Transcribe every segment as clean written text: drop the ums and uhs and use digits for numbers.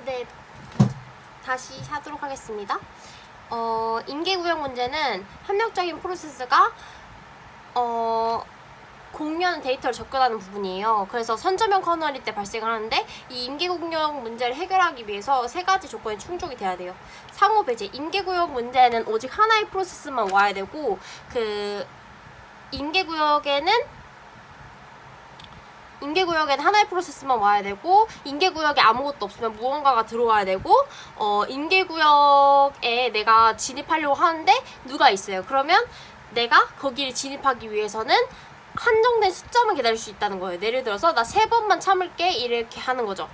네, 다시 하도록 하겠습니다. 임계구역 문제는 협력적인 프로세스가 공유하는 데이터를 접근하는 부분이에요. 그래서 선점형 커널일 때 발생하는데 이 임계구역 문제를 해결하기 위해서 세 가지 조건이 충족이 돼야 돼요. 상호 배제, 임계구역 문제는 오직 하나의 프로세스만 와야 되고 그 임계구역에는 하나의 프로세스만 와야 되고 임계구역에 아무것도 없으면 무언가가 들어와야 되고 임계구역에 내가 진입하려고 하는데 누가 있어요. 그러면 내가 거기를 진입하기 위해서는 한정된 숫자만 기다릴 수 있다는 거예요. 예를 들어서 나 3번만 참을게 이렇게 하는 거죠.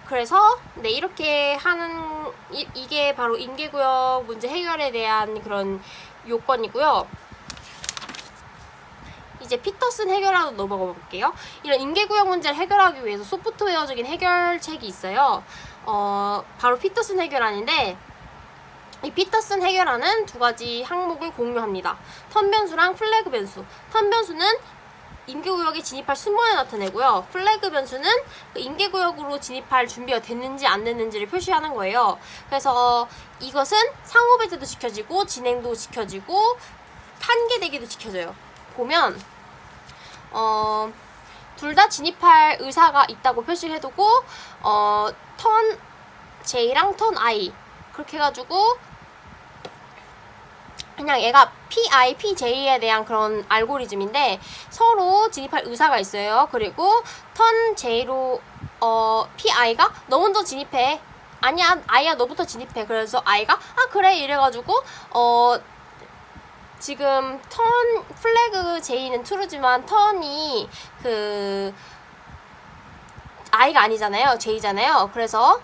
그래서 네, 이렇게 하는 이게 바로 임계구역 문제 해결에 대한 그런 요건이고요. 이제 피터슨 해결하러 넘어가 볼게요. 이런 임계구역 문제를 해결하기 위해서 소프트웨어적인 해결책이 있어요. 바로 피터슨 해결안인데 이 피터슨 해결안은 두 가지 항목을 공유합니다. 턴 변수랑 플래그 변수. 턴 변수는 임계구역에 진입할 순번을 나타내고요. 플래그 변수는 그 임계구역으로 진입할 준비가 됐는지 안 됐는지를 표시하는 거예요. 그래서 이것은 상호 배제도 지켜지고 진행도 지켜지고 한계대기도 지켜져요. 보면 둘 다 진입할 의사가 있다고 표시해두고 턴 J랑 턴 I 그렇게 해가지고 그냥 얘가 PI, PJ에 대한 그런 알고리즘인데 서로 진입할 의사가 있어요. 그리고 턴 J로 PI가 너 먼저 진입해. 아니야, I야 너부터 진입해. 그래서 I가 그래 이래가지고 지금 턴 플래그 J는 true지만 턴이 그 I가 아니잖아요. J잖아요. 그래서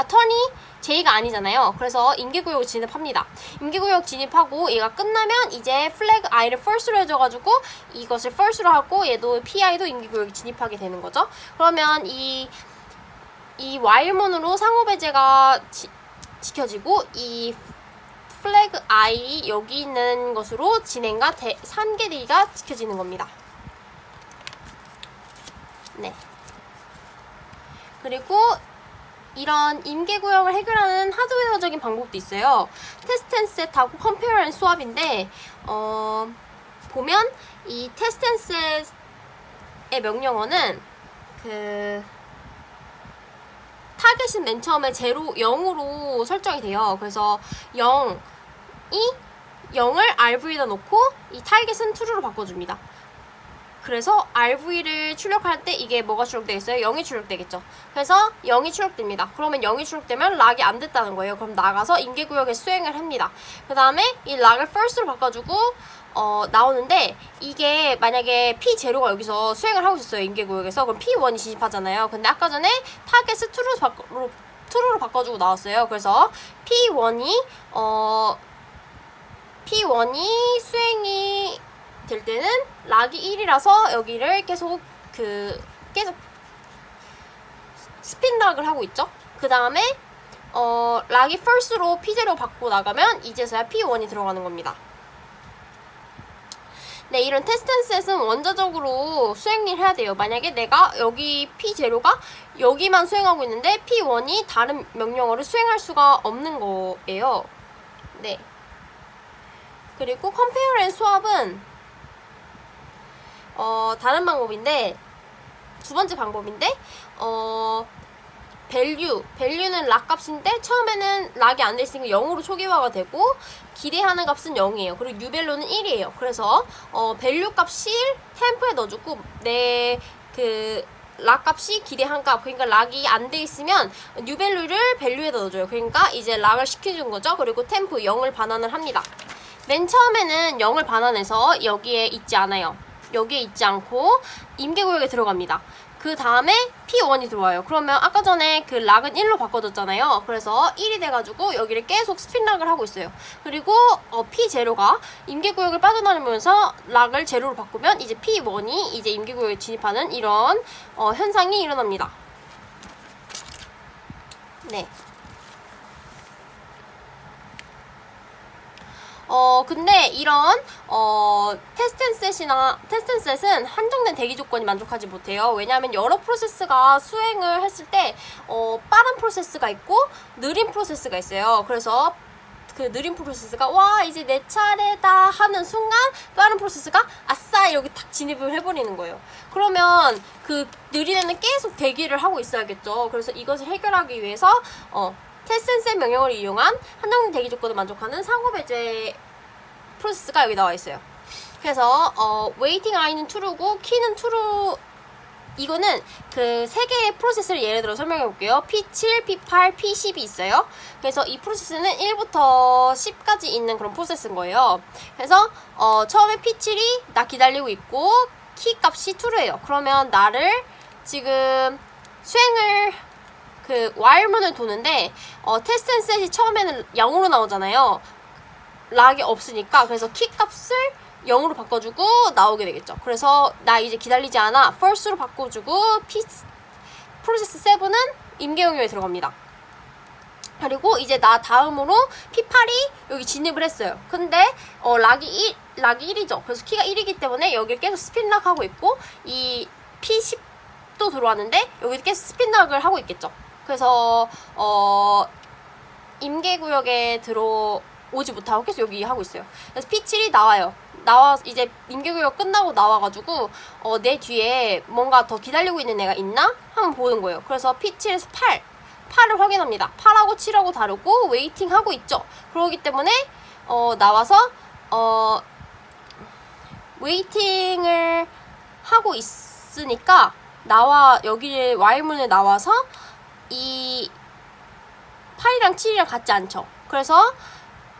턴이 J가 아니잖아요. 그래서 임계구역 진입합니다. 임계구역 진입하고 얘가 끝나면 이제 플래그 I를 false로 해줘가지고 이것을 false로 하고 얘도 PI도 임계구역에 진입하게 되는 거죠. 그러면 이 while문으로 상호 배제가 지켜지고 이 플래그 I 여기 있는 것으로 진행과 한계대기가 지켜지는 겁니다. 네. 그리고 이런 임계구역을 해결하는 하드웨어적인 방법도 있어요. 테스트 앤 셋하고 컴페어 앤 스왑인데 보면 이 테스트 앤 셋의 명령어는 그 타겟은 맨 처음에 0으로 설정이 돼요. 그래서 0을 RV에다 놓고 이 타겟은 true로 바꿔줍니다. 그래서 RV를 출력할 때 이게 뭐가 출력되겠어요? 0이 출력되겠죠. 그래서 0이 출력됩니다. 그러면 0이 출력되면 락이 안 됐다는 거예요. 그럼 나가서 임계구역에 수행을 합니다. 그 다음에 이 락을 false로 바꿔주고 나오는데 이게 만약에 P0가 여기서 수행을 하고 있었어요. 임계구역에서. 그럼 P1이 진입하잖아요. 근데 아까 전에 타겟을 true로 바꿔주고 나왔어요. 그래서 P1이 수행이 될 때는 락이 1이라서 여기를 계속 스핀락을 하고 있죠. 그 다음에 락이 false로 P0 받고 나가면 이제서야 P1이 들어가는 겁니다. 네, 이런 테스트 앤 셋은 원자적으로 수행을 해야 돼요. 만약에 내가 여기 P0가 여기만 수행하고 있는데 P1이 다른 명령어를 수행할 수가 없는 거예요. 네. 그리고 컴페어 앤 스왑은 다른 방법인데 두 번째 방법인데 value는 락 값인데 처음에는 락이 안 돼 있으니까 0으로 초기화가 되고 기대하는 값은 0이에요. 그리고 뉴밸류는 1이에요. 그래서 value 값을 템프에 넣어주고 내 그 락 값이 기대한 값, 그러니까 락이 안 돼 있으면 뉴밸류를 value에 넣어줘요. 그러니까 이제 락을 시켜준 거죠. 그리고 템프 0을 반환을 합니다. 맨 처음에는 0을 반환해서 여기에 있지 않아요. 여기에 있지 않고 임계구역에 들어갑니다. 그 다음에 P1이 들어와요. 그러면 아까 전에 그 락은 1로 바꿔줬잖아요. 그래서 1이 돼가지고 여기를 계속 스핀락을 하고 있어요. 그리고 P0가 임계구역을 빠져나오면서 락을 제로로 바꾸면 이제 P1이 이제 임계구역에 진입하는 이런 현상이 일어납니다. 네. 근데 이런 테스트셋은 한정된 대기 조건이 만족하지 못해요. 왜냐하면 여러 프로세스가 수행을 했을 때 빠른 프로세스가 있고 느린 프로세스가 있어요. 그래서 그 느린 프로세스가 와 이제 내 차례다 하는 순간 빠른 프로세스가 아싸 여기 딱 진입을 해버리는 거예요. 그러면 그 느린 애는 계속 대기를 하고 있어야겠죠. 그래서 이것을 해결하기 위해서 테스트셋 명령어를 이용한 한정된 대기 조건을 만족하는 상호 배제 프로세스가 여기 나와 있어요. 그래서 waiting i는 true고 key는 true. 이거는 그 세 개의 프로세스를 예를 들어 설명해 볼게요. P7, P8, P10이 있어요. 그래서 이 프로세스는 1부터 10까지 있는 그런 프로세스인 거예요. 그래서 처음에 P7이 나 기다리고 있고 키 값이 true예요. 그러면 나를 지금 수행을 그 while문을 도는데 테스트셋이 처음에는 0으로 나오잖아요. 락이 없으니까. 그래서 키 값을 0으로 바꿔주고 나오게 되겠죠. 그래서 나 이제 기다리지 않아 false로 바꿔주고 프로세스 7은 임계용료에 들어갑니다. 그리고 이제 나 다음으로 P8이 여기 진입을 했어요. 근데 락이 1이죠. 그래서 키가 1이기 때문에 여기를 계속 스핀락 하고 있고 이 P10도 들어왔는데 여기 계속 스핀락을 하고 있겠죠. 그래서 임계구역에 들어오지 못하고 계속 여기 하고 있어요. 그래서 P7이 나와요. 이제 임계구역 끝나고 나와가지고 내 뒤에 뭔가 더 기다리고 있는 애가 있나? 한번 보는 거예요. 그래서 P7에서 8을 확인합니다. 8하고 7하고 다르고 웨이팅 하고 있죠. 그러기 때문에 나와서 웨이팅을 하고 있으니까 여기 while문에 나와서 이 8이랑 7이랑 같지 않죠. 그래서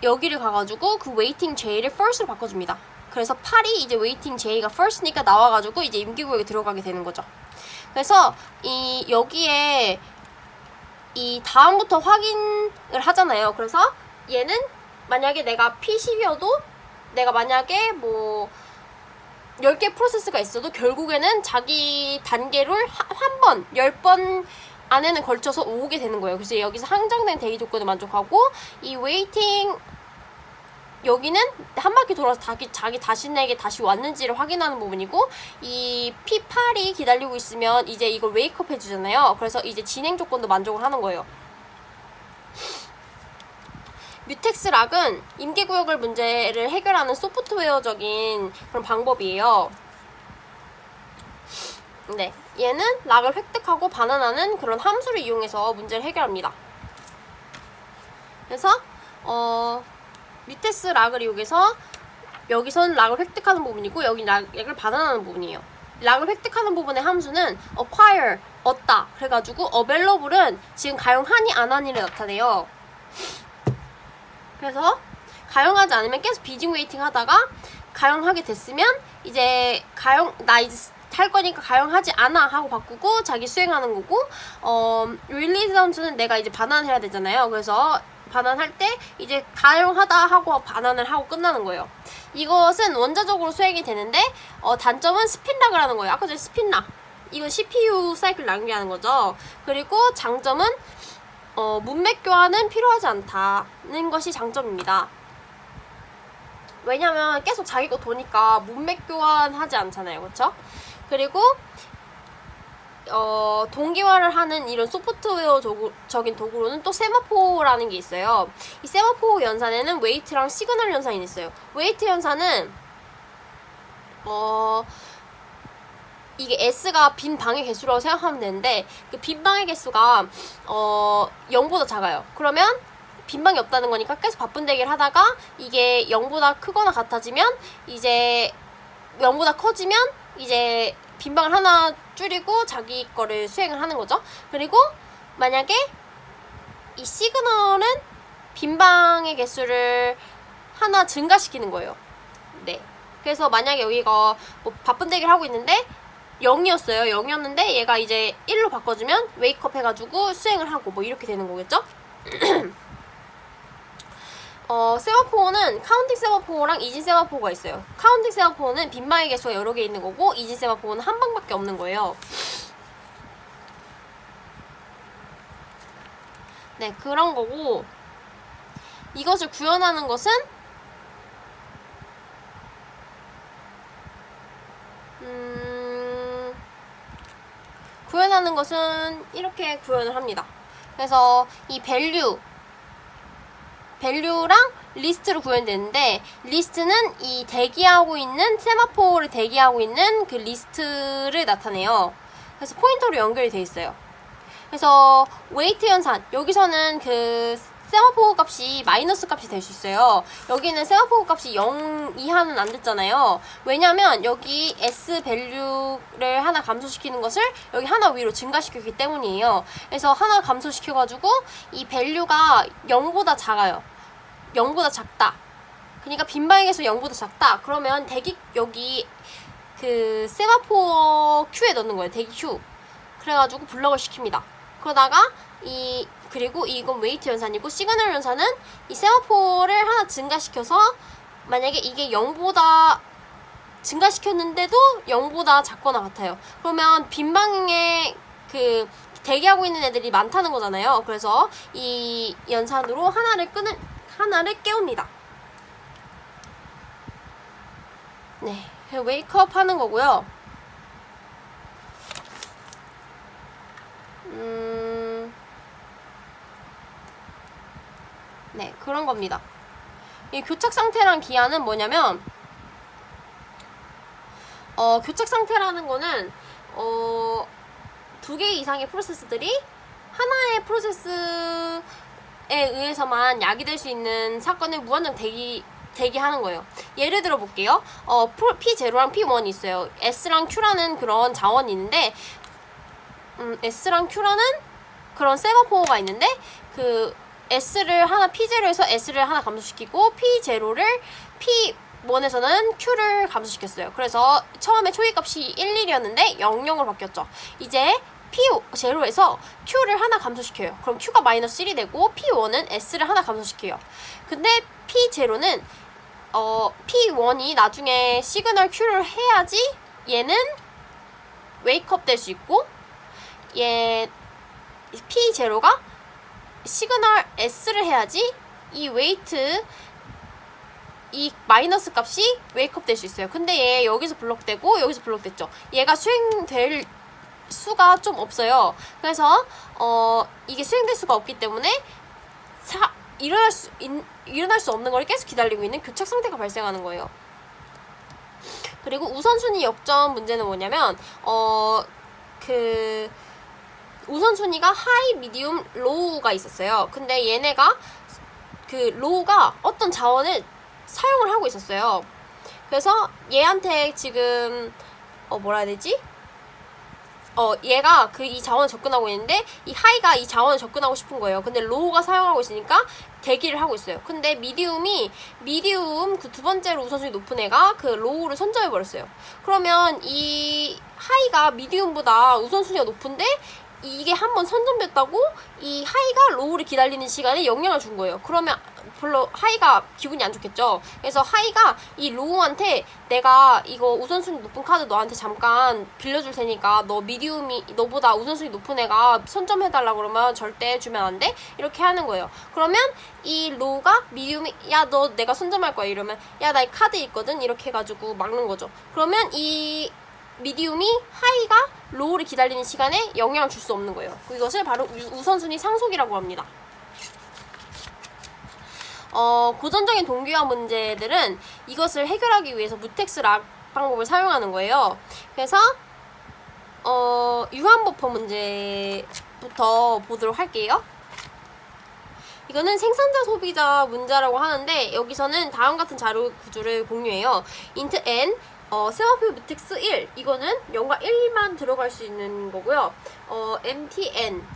여기를 가가지고 그 웨이팅 J를 first로 바꿔줍니다. 그래서 8이 이제 웨이팅 J가 first니까 나와가지고 이제 임기구역에 들어가게 되는 거죠. 그래서 여기에 이 다음부터 확인을 하잖아요. 그래서 얘는 만약에 내가 P10이어도 내가 만약에 뭐 10개 프로세스가 있어도 결국에는 자기 단계를 한 번, 10번 안에는 걸쳐서 오게 되는 거예요. 그래서 여기서 한정된 대기 조건을 만족하고 이 웨이팅 여기는 한 바퀴 돌아서 자기 자신에게 다시 왔는지를 확인하는 부분이고 이 P8이 기다리고 있으면 이제 이걸 웨이크업 해주잖아요. 그래서 이제 진행 조건도 만족을 하는 거예요. 뮤텍스 락은 임계구역을 문제를 해결하는 소프트웨어적인 그런 방법이에요. 네, 얘는 락을 획득하고 반환하는 그런 함수를 이용해서 문제를 해결합니다. 그래서 뮤텍스 락을 이용해서 여기선 락을 획득하는 부분이고 여기 락을 반환하는 부분이에요. 락을 획득하는 부분의 함수는 acquire, 얻다. 그래가지고 available은 지금 가용하니 안 하니를 나타내요. 그래서 가용하지 않으면 계속 비징 웨이팅 하다가 가용하게 됐으면 이제 나 이제 할 거니까 가용하지 않아 하고 바꾸고 자기 수행하는 거고 릴리즈 함수는 내가 이제 반환해야 되잖아요. 그래서 반환할 때 이제 가용하다 하고 반환을 하고 끝나는 거예요. 이것은 원자적으로 수행이 되는데 단점은 스핀락을 하는 거예요. 아까 전에 스핀락 이건 CPU 사이클 낭비하는 거죠. 그리고 장점은 문맥 교환은 필요하지 않다는 것이 장점입니다. 왜냐면 계속 자기 거 도니까 문맥 교환하지 않잖아요. 그쵸? 그리고 동기화를 하는 이런 소프트웨어적인 도구로는 또 세마포라는 게 있어요. 이 세마포 연산에는 웨이트랑 시그널 연산이 있어요. 웨이트 연산은 이게 S가 빈 방의 개수라고 생각하면 되는데 그 빈 방의 개수가 0보다 작아요. 그러면 빈 방이 없다는 거니까 계속 바쁜 대기를 하다가 이게 0보다 크거나 같아지면 이제 0보다 커지면 이제 빈방을 하나 줄이고 자기 거를 수행을 하는 거죠. 그리고 만약에 이 시그널은 빈방의 개수를 하나 증가시키는 거예요. 네. 그래서 만약에 여기가 뭐 바쁜 대기를 하고 있는데 0이었어요. 0이었는데 얘가 이제 1로 바꿔주면 웨이크업 해가지고 수행을 하고 뭐 이렇게 되는 거겠죠? 세마포는 카운팅 세마포랑 이진 세마포가 있어요. 카운팅 세마포는 빈방의 개수가 여러 개 있는 거고 이진 세마포는 한 방밖에 없는 거예요. 네, 그런 거고 이것을 구현하는 것은 것은 이렇게 구현을 합니다. 그래서 이 밸류랑 리스트로 구현되는데, 리스트는 이 대기하고 있는 세마포를 대기하고 있는 그 리스트를 나타내요. 그래서 포인터로 연결이 돼 있어요. 그래서 웨이트 연산, 여기서는 그 세마포 값이 마이너스 값이 될 수 있어요. 여기는 세마포 값이 0 이하는 안 됐잖아요. 왜냐면 여기 S 밸류를 하나 감소시키는 것을 여기 하나 위로 증가시켰기 때문이에요. 그래서 하나 감소시켜가지고 이 밸류가 0보다 작아요. 0보다 작다. 그러니까 빈방에서 0보다 작다. 그러면 대기 여기 그 세마포 Q에 넣는 거예요. 대기 Q. 그래가지고 블럭을 시킵니다. 그러다가 그리고 이건 웨이트 연산이고, 시그널 연산은 이 세마포를 하나 증가시켜서 만약에 이게 0보다 증가시켰는데도 0보다 작거나 같아요. 그러면 빈방에 그 대기하고 있는 애들이 많다는 거잖아요. 그래서 이 연산으로 하나를 깨웁니다. 네, 웨이크업 하는 거고요. 네, 그런 겁니다. 이 교착 상태랑 기한은 뭐냐면, 교착 상태라는 거는 두 개 이상의 프로세스들이 하나의 프로세스에 의해서만 야기될 수 있는 사건을 무한정 대기하는 거예요. 예를 들어 볼게요. P0랑 P1이 있어요. S랑 Q라는 그런 자원이 있는데, S랑 Q라는 그런 세마포가 있는데, 그 S를 하나 P0에서 S를 하나 감소시키고, P0를 P1에서는 Q를 감소시켰어요. 그래서 처음에 초기값이 1, 1이었는데 0, 0으로 바뀌었죠. 이제 P0에서 Q를 하나 감소시켜요. 그럼 Q가 마이너스 1이 되고, P1은 S를 하나 감소시켜요. 근데 P0는 P1이 나중에 시그널 Q를 해야지 얘는 웨이크업 될 수 있고, P0가 시그널 S를 해야지 이 웨이트, 이 마이너스 값이 웨이크업 될 수 있어요. 근데 얘 여기서 블록되고 여기서 블록됐죠. 얘가 수행될 수가 좀 없어요. 그래서 이게 수행될 수가 없기 때문에 일어날 수 없는 걸 계속 기다리고 있는 교착 상태가 발생하는 거예요. 그리고 우선순위 역전 문제는 뭐냐면 그 우선순위가 하이, 미디움, 로우가 있었어요. 근데 얘네가 그 로우가 어떤 자원을 사용을 하고 있었어요. 그래서 얘한테 지금 뭐라 해야 되지? 얘가 이 자원을 접근하고 있는데, 이 하이가 이 자원을 접근하고 싶은 거예요. 근데 로우가 사용하고 있으니까 대기를 하고 있어요. 근데 미디움 그 두 번째로 우선순위 높은 애가 그 로우를 선점해 버렸어요. 그러면 이 하이가 미디움보다 우선순위가 높은데, 이게 한번 선점됐다고 이 하이가 로우를 기다리는 시간에 영향을 준 거예요. 그러면 별로 하이가 기분이 안 좋겠죠. 그래서 하이가 이 로우한테 내가 이거 우선순위 높은 카드 너한테 잠깐 빌려줄 테니까 너보다 우선순위 높은 애가 선점해달라 그러면 절대 주면 안 돼? 이렇게 하는 거예요. 그러면 이 로우가 미디움이 야 너 내가 선점할 거야 이러면 야 나 이 카드 있거든 이렇게 해가지고 막는 거죠. 그러면 이 미디움이 하이가 로우를 기다리는 시간에 영향을 줄 수 없는 거예요. 이것을 바로 우선순위 상속이라고 합니다. 고전적인 동기화 문제들은 이것을 해결하기 위해서 무텍스 락 방법을 사용하는 거예요. 그래서 유한버퍼 문제부터 보도록 할게요. 이거는 생산자 소비자 문제라고 하는데, 여기서는 다음 같은 자료 구조를 공유해요. int n 세마포 무텍스 1, 이거는 0과 1만 들어갈 수 있는 거고요. mtn,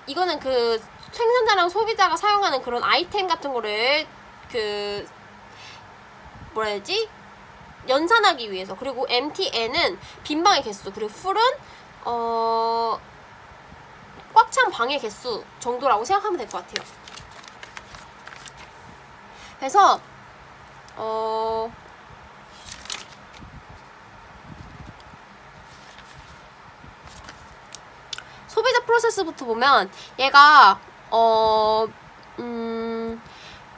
이거는 그 생산자랑 소비자가 사용하는 그런 아이템 같은 거를 뭐라 해야 되지? 연산하기 위해서. 그리고 mtn은 빈방의 개수, 그리고 full은 꽉 찬 방의 개수 정도라고 생각하면 될 것 같아요. 그래서 소비자 프로세스부터 보면 얘가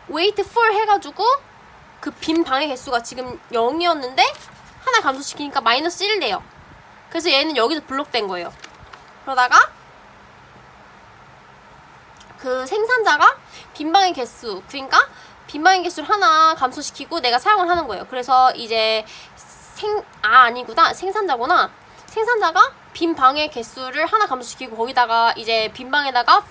웨이트 풀 해가지고 그 빈 방의 개수가 지금 0이었는데 하나 감소시키니까 마이너스 1 돼요. 그래서 얘는 여기서 블록된 거예요. 그러다가 그 생산자가 빈방의 개수, 그러니까 빈방의 개수를 하나 감소시키고 내가 사용을 하는 거예요. 그래서 이제 아니구나. 생산자구나. 생산자가 빈방의 개수를 하나 감소시키고 거기다가 이제 빈방에다가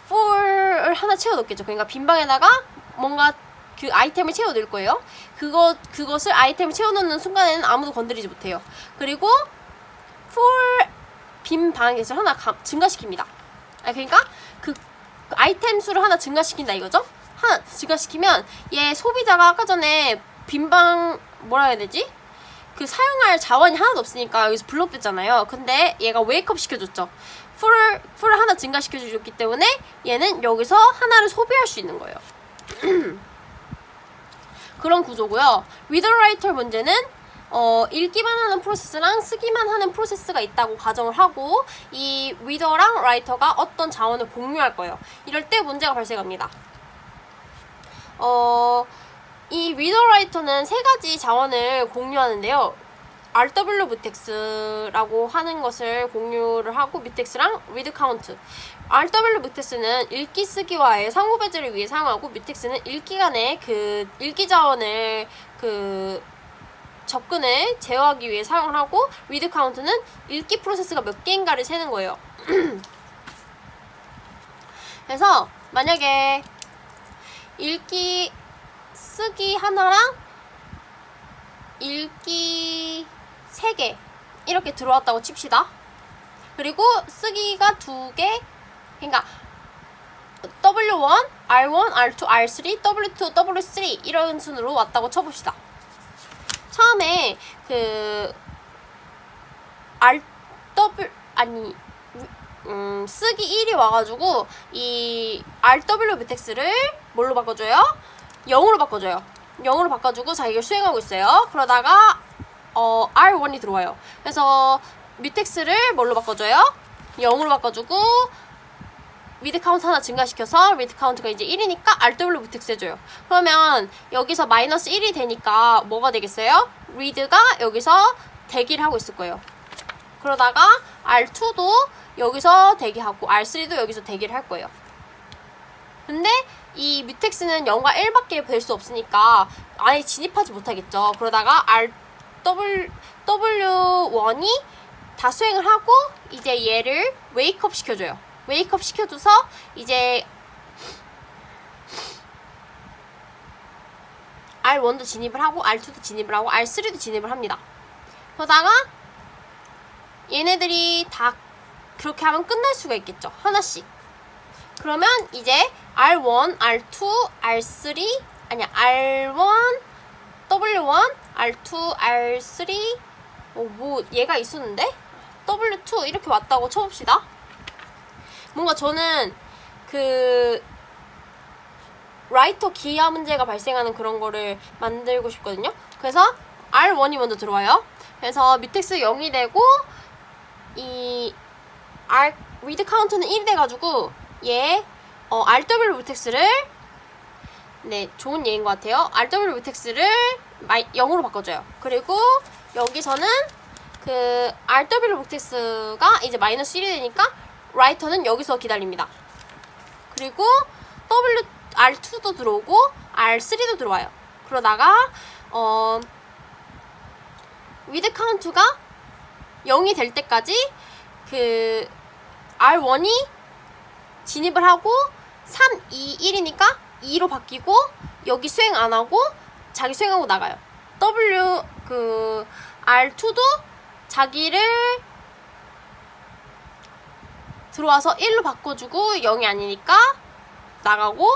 풀을 하나 채워 넣겠죠. 그러니까 빈방에다가 뭔가 그 아이템을 채워 넣을 거예요. 그것을 아이템을 채워 넣는 순간에는 아무도 건드리지 못해요. 그리고 빈 방의 개수를 하나 증가시킵니다. 그러니까 그 아이템 수를 하나 증가시킨다 이거죠. 하나 증가시키면 얘 소비자가 아까 전에 빈방 뭐라 해야 되지? 그 사용할 자원이 하나도 없으니까 여기서 블록됐잖아요. 근데 얘가 웨이크업 시켜줬죠. 풀을 하나 증가시켜줬기 때문에 얘는 여기서 하나를 소비할 수 있는 거예요. 그런 구조고요. 리더 라이터 문제는 읽기만 하는 프로세스랑 쓰기만 하는 프로세스가 있다고 가정을 하고 이 리더랑 라이터가 어떤 자원을 공유할 거예요. 이럴 때 문제가 발생합니다. 이 리더 라이터는 세 가지 자원을 공유하는데요. RW 뮤텍스라고 하는 것을 공유를 하고 뮤텍스랑 리드 카운트. RW 뮤텍스는 읽기 쓰기와의 상호 배제를 위해 사용하고 뮤텍스는 읽기 간의 그 읽기 자원을 그 접근을 제어하기 위해 사용을 하고 리드 카운트는 읽기 프로세스가 몇 개인가를 세는 거예요. 그래서 만약에 읽기 쓰기 하나랑 읽기 3개 이렇게 들어왔다고 칩시다. 그리고 쓰기가 2개, 그러니까 W1, R1, R2, R3, W2, W3 이런 순으로 왔다고 쳐봅시다. 처음에 그 쓰기 1이 와가지고 이 RW 뮤텍스를 뭘로 바꿔줘요? 0으로 바꿔줘요. 0으로 바꿔주고 자기가 수행하고 있어요. 그러다가 R1이 들어와요. 그래서 뮤텍스를 뭘로 바꿔줘요? 0으로 바꿔주고 리드 카운트 하나 증가시켜서 리드 카운트가 이제 1이니까 RW 뮤텍스 해줘요. 그러면 여기서 마이너스 1이 되니까 뭐가 되겠어요? 리드가 여기서 대기를 하고 있을 거예요. 그러다가 R2도 여기서 대기하고 R3도 여기서 대기를 할 거예요. 근데 이 뮤텍스는 0과 1밖에 될 수 없으니까 안에 진입하지 못하겠죠. 그러다가 W1이 다 수행을 하고 이제 얘를 웨이크업 시켜줘요. 웨이크업 시켜줘서 이제 R1도 진입을 하고 R2도 진입을 하고 R3도 진입을 합니다. 그러다가 얘네들이 다 그렇게 하면 끝날 수가 있겠죠. 하나씩. 그러면 이제 R1, R2, R3 아니야 R1, W1, R2, R3 뭐 얘가 있었는데? W2 이렇게 왔다고 쳐봅시다. 뭔가 저는 그 라이터 기하 문제가 발생하는 그런 거를 만들고 싶거든요. 그래서 R1이 먼저 들어와요. 그래서 뮤텍스 0이 되고 이 리드 카운트는 1이 돼가지고 얘 RW 뮤텍스를 좋은 예인 것 같아요. RW 뮤텍스를 0으로 바꿔줘요. 그리고 여기서는 그 RW 뮤텍스가 이제 마이너스 1이 되니까 라이터는 여기서 기다립니다. 그리고 R2도 들어오고 R3도 들어와요. 그러다가 리드 카운트가 0이 될 때까지 그 R1이 진입을 하고 3, 2, 1이니까 2로 바뀌고 여기 수행 안 하고 자기 수행하고 나가요. R2도 자기를 들어와서 1로 바꿔주고 0이 아니니까 나가고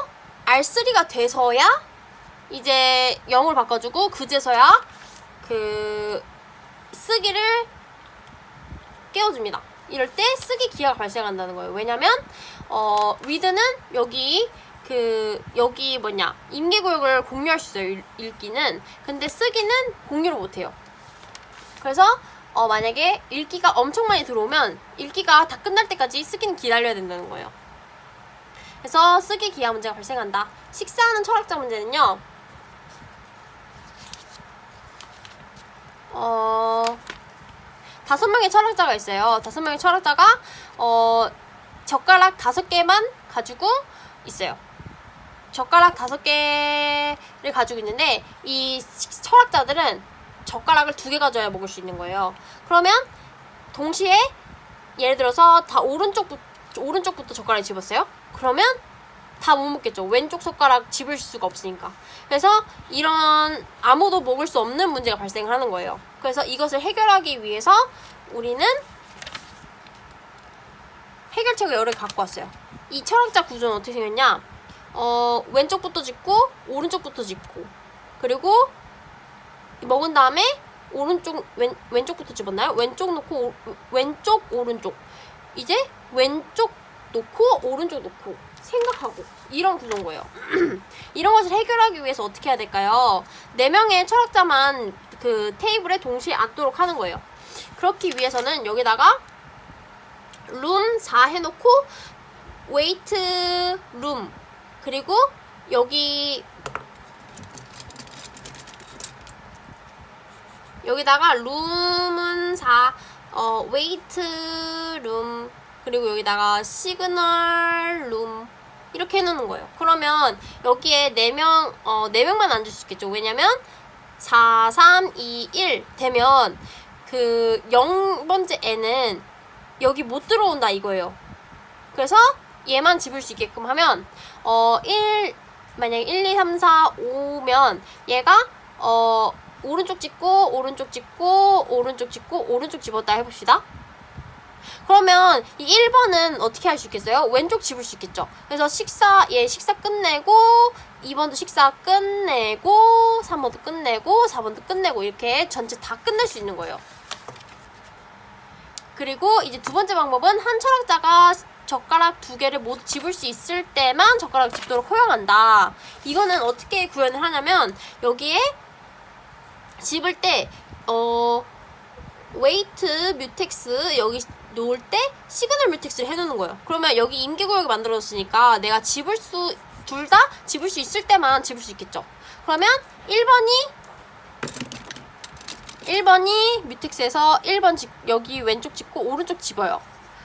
R3가 돼서야 이제 0으로 바꿔주고 그제서야 그 쓰기를 깨워줍니다. 이럴 때 쓰기 기하가 발생한다는 거예요. 왜냐면 리드는 여기 임계구역을 공유할 수 있어요. 읽기는. 근데 쓰기는 공유를 못해요. 그래서 만약에 읽기가 엄청 많이 들어오면 읽기가 다 끝날 때까지 쓰기는 기다려야 된다는 거예요. 그래서 쓰기 기하 문제가 발생한다. 식사하는 철학자 문제는요. 5명의 철학자가 있어요. 5명의 철학자가 젓가락 5개만 가지고 있어요. 젓가락 5개를 가지고 있는데 이 철학자들은 젓가락을 2개 가져야 먹을 수 있는 거예요. 그러면 동시에 예를 들어서 다 오른쪽부터 젓가락을 집었어요. 그러면 다 못 먹겠죠. 왼쪽 손가락 집을 수가 없으니까. 그래서 이런 아무도 먹을 수 없는 문제가 발생하는 거예요. 그래서 이것을 해결하기 위해서 우리는 해결책을 여러 개 갖고 왔어요. 이 철학자 구조는 어떻게 생겼냐? 왼쪽부터 짚고 오른쪽부터 짚고 그리고 먹은 다음에 왼쪽부터 집었나요? 왼쪽 놓고 왼쪽 오른쪽 이제 왼쪽 놓고 오른쪽 놓고 생각하고 이런 구조인 거예요. 이런 것을 해결하기 위해서 어떻게 해야 될까요? 4명의 철학자만 그 테이블에 동시에 앉도록 하는 거예요. 그렇기 위해서는 여기다가 룸 4 해놓고 웨이트 룸 그리고 여기다가 룸은 4 웨이트 룸 그리고 여기다가 시그널 룸 이렇게 해놓는 거예요. 그러면 여기에 4명만 앉을 수 있겠죠. 왜냐면 4, 3, 2, 1 되면 그 0번째 애는 여기 못 들어온다 이거예요. 그래서 얘만 집을 수 있게끔 하면 만약에 1, 2, 3, 4, 5면 얘가 오른쪽 찍고 오른쪽 찍고 오른쪽 찍고 오른쪽 집었다 해봅시다. 그러면 이 1번은 어떻게 할 수 있겠어요? 왼쪽 집을 수 있겠죠. 그래서 얘 식사 끝내고 2번도 식사 끝내고 3번도 끝내고 4번도 끝내고 이렇게 전체 다 끝낼 수 있는 거예요. 그리고 이제 2번째 방법은 한 철학자가 젓가락 2개를 모두 집을 수 있을 때만 젓가락을 집도록 허용한다. 이거는 어떻게 구현을 하냐면 여기에 집을 때 웨이트 뮤텍스 여기 놓을 때 시그널 뮤텍스를 해놓는 거예요. 그러면 여기 임기구역이 만들어졌으니까 내가 둘 다 집을 수 있을 때만 집을 수 있겠죠. 그러면 1번이 뮤텍스에서 1번 여기 왼쪽 집고 오른쪽 집어요.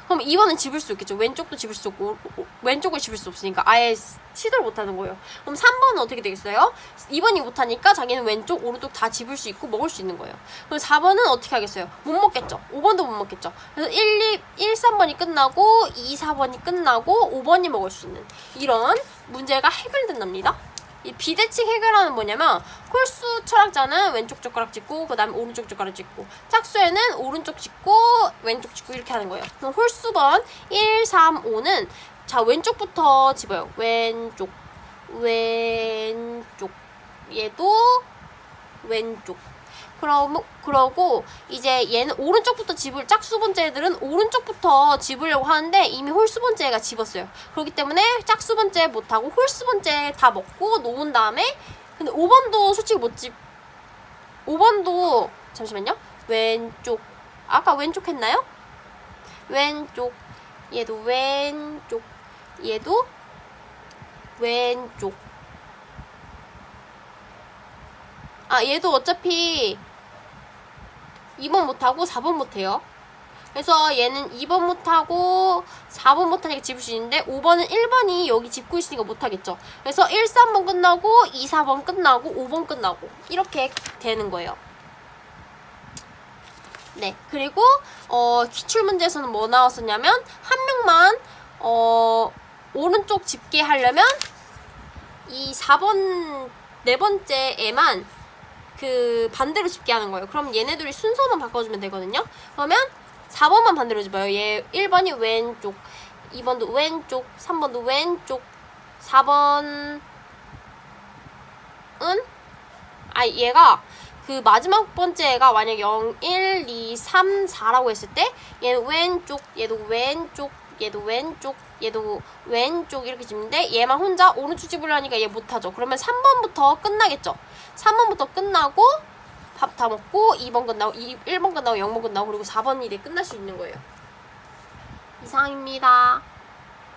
그럼 2번은 집을 수 있겠죠. 왼쪽도 집을 수 없고 왼쪽을 집을 수 없으니까 아예 시도를 못하는 거예요. 그럼 3번은 어떻게 되겠어요? 2번이 못하니까 자기는 왼쪽 오른쪽 다 집을 수 있고 먹을 수 있는 거예요. 그럼 4번은 어떻게 하겠어요? 못 먹겠죠. 5번도 못 먹겠죠. 그래서 1, 3번이 끝나고 2, 4번이 끝나고 5번이 먹을 수 있는 이런 문제가 해결된답니다. 이 비대칭 해결하는 뭐냐면 홀수 철학자는 왼쪽 젓가락 짚고 그 다음에 오른쪽 젓가락 짚고 짝수에는 오른쪽 짚고 왼쪽 짚고 이렇게 하는 거예요. 그럼 홀수번 1, 3, 5는 자 왼쪽부터 집어요. 왼쪽 얘도 왼쪽 그러고 이제 얘는 오른쪽부터 짝수 번째 애들은 오른쪽부터 집으려고 하는데 이미 홀수 번째 애가 집었어요. 그렇기 때문에 짝수 번째 못하고 홀수 번째 다 먹고 놓은 다음에 근데 5번도 솔직히 5번도 잠시만요. 왼쪽 아까 왼쪽 했나요? 왼쪽 얘도 왼쪽 얘도 왼쪽 얘도 어차피 2번 못하고 4번 못해요. 그래서 얘는 2번 못하고 4번 못하니까 집을 수 있는데 5번은 1번이 여기 집고 있으니까 못하겠죠. 그래서 1, 3번 끝나고 2, 4번 끝나고 5번 끝나고 이렇게 되는 거예요. 네, 그리고 기출문제에서는 뭐 나왔었냐면 한 명만 오른쪽 집게 하려면 이 4번 4번째 애만 그 반대로 집게 하는 거예요. 그럼 얘네들이 순서만 바꿔주면 되거든요. 그러면 4번만 반대로 집어요. 얘 1번이 왼쪽, 2번도 왼쪽, 3번도 왼쪽, 4번은 얘가 그 마지막 번째 애가 만약 0, 1, 2, 3, 4라고 했을 때 얘는 왼쪽, 얘도 왼쪽, 얘도 왼쪽, 얘도 왼쪽 이렇게 집는데 얘만 혼자 오른쪽 집으려 하니까 얘 못하죠. 그러면 3번부터 끝나겠죠. 3번부터 끝나고 밥 다 먹고 2번 끝나고 1번 끝나고 0번 끝나고 그리고 4번 일에 끝날 수 있는 거예요. 이상입니다.